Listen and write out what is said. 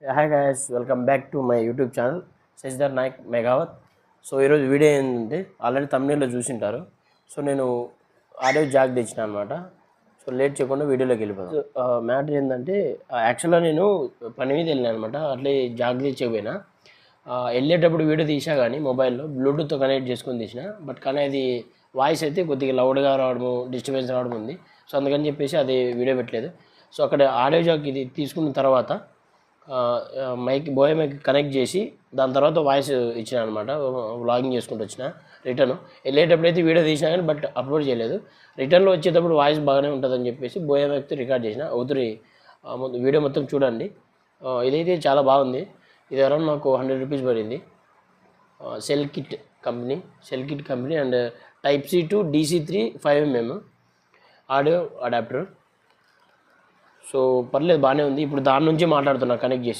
Hi guys, welcome back to my YouTube channel Sasidhar Nayak Megavath. So ఈరోజు video ఏంటంటే already thumbnail లో చూసింటారు. సో నేను ఆడియో జాక్ తెచ్చిన అనమాట. సో లేట్ చేయకుండా వీడియోలోకి వెళ్ళిపోతాను. మ్యాటర్ ఏంటంటే యాక్చువల్గా నేను పని మీద వెళ్ళినా అనమాట. అట్లే జాక్ తెచ్చకపోయినా వెళ్ళేటప్పుడు వీడియో తీసా కానీ మొబైల్లో బ్లూటూత్తో కనెక్ట్ చేసుకొని తీసిన. బట్ కానీ అది వాయిస్ అయితే కొద్దిగా లౌడ్గా రావడము, డిస్టర్బెన్స్ రావడం ఉంది. సో అందుకని చెప్పేసి అది వీడియో పెట్టలేదు. సో అక్కడ ఆడియో జాక్ ఇది తీసుకున్న తర్వాత బోయే మైక్ కనెక్ట్ చేసి దాని తర్వాత వాయిస్ ఇచ్చిన అనమాట. వ్లాగింగ్ చేసుకుంటూ వచ్చిన. రిటర్న్ వెళ్ళేటప్పుడు అయితే వీడియో తీసినా కానీ బట్ అప్లోడ్ చేయలేదు. రిటర్న్లో వచ్చేటప్పుడు వాయిస్ బాగానే ఉంటుందని చెప్పేసి బోయే మైక్తో రికార్డ్ చేసిన. అవుతురి వీడియో మొత్తం చూడండి. ఇదైతే చాలా బాగుంది. ఇది అరౌండ్ నాకు 100 రూపీస్ పడింది. Cell kit company and Type-C to DC3 5mm audio adapter. So పర్లేదు, బాగానే ఉంది. ఇప్పుడు దాని నుంచి మాట్లాడుతున్నా కనెక్ట్ చేసి.